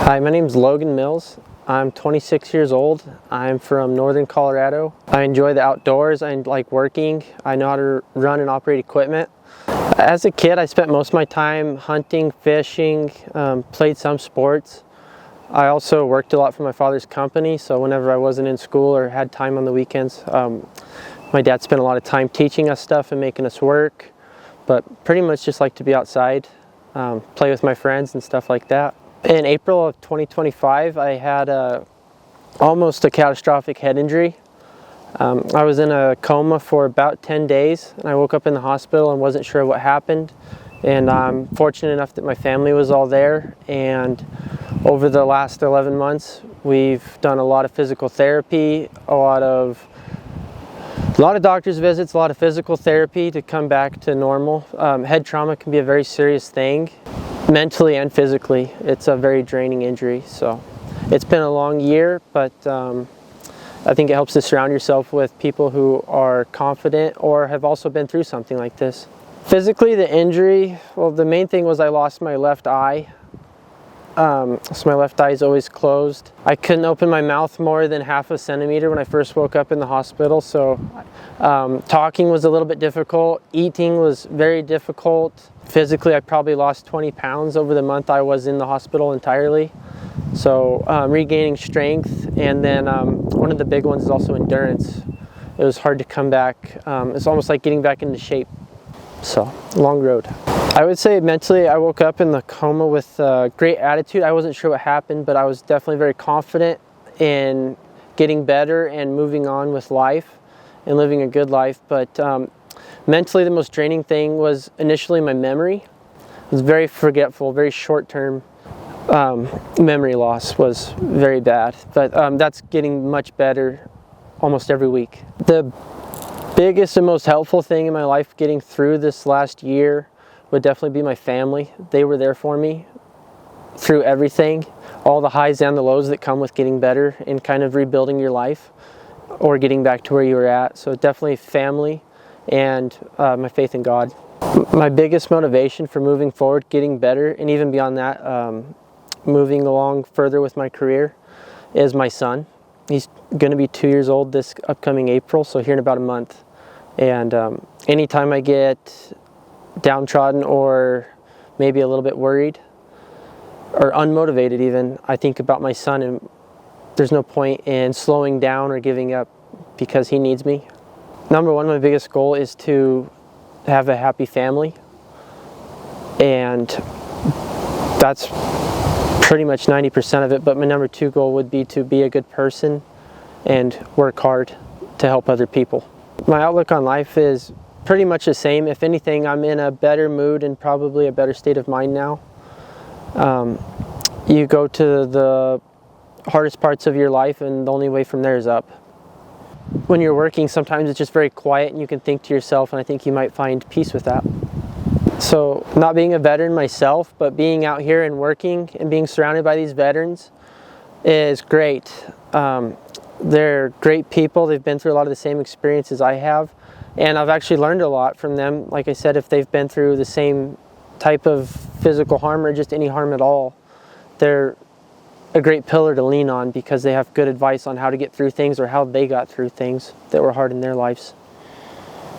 Hi, my name is Logan Mills. I'm 26 years old. I'm from northern Colorado. I enjoy the outdoors. I like working. I know how to run and operate equipment. As a kid, I spent most of my time hunting, fishing, played some sports. I also worked a lot for my father's company, so whenever I wasn't in school or had time on the weekends, my dad spent a lot of time teaching us stuff and making us work, but pretty much just like to be outside, play with my friends and stuff like that. In April of 2025, I had almost a catastrophic head injury. I was in a coma for about 10 days, and I woke up in the hospital and wasn't sure what happened. And I'm fortunate enough that my family was all there, and over the last 11 months, we've done a lot of physical therapy, a lot of doctor's visits, a lot of physical therapy to come back to normal. Head trauma can be a very serious thing. Mentally and physically, it's a very draining injury. So it's been a long year, but I think it helps to surround yourself with people who are confident or have also been through something like this. Physically, the injury, well, the main thing was I lost my left eye. So my left eye is always closed. I couldn't open my mouth more than half a centimeter when I first woke up in the hospital, so talking was a little bit difficult. Eating was very difficult. Physically, I probably lost 20 pounds over the month I was in the hospital entirely. So regaining strength, and then one of the big ones is also endurance. It was hard to come back. It's almost like getting back into shape. So, long road. I would say mentally, I woke up in the coma with a great attitude. I wasn't sure what happened, but I was definitely very confident in getting better and moving on with life and living a good life. But mentally, the most draining thing was initially my memory. I was very forgetful, very short-term. Memory loss was very bad, but that's getting much better almost every week. The biggest and most helpful thing in my life getting through this last year would definitely be my family. They were there for me through everything, all the highs and the lows that come with getting better and kind of rebuilding your life or getting back to where you were at. So definitely family and my faith in God. My biggest motivation for moving forward, getting better, and even beyond that, moving along further with my career is my son. He's going to be 2 years old this upcoming April, so here in about a month. And anytime I get downtrodden or maybe a little bit worried or unmotivated even, I think about my son, and there's no point in slowing down or giving up because he needs me. Number one, my biggest goal is to have a happy family, and that's pretty much 90% of it, but my number two goal would be to be a good person and work hard to help other people. My outlook on life is pretty much the same. If anything, I'm in a better mood and probably a better state of mind now. You go to the hardest parts of your life, and the only way from there is up. When you're working, sometimes it's just very quiet and you can think to yourself, and I think you might find peace with that. So not being a veteran myself, but being out here and working and being surrounded by these veterans is great. They're great people. They've been through a lot of the same experiences I have, and I've actually learned a lot from them. Like I said, if they've been through the same type of physical harm or just any harm at all, they're a great pillar to lean on because they have good advice on how to get through things or how they got through things that were hard in their lives.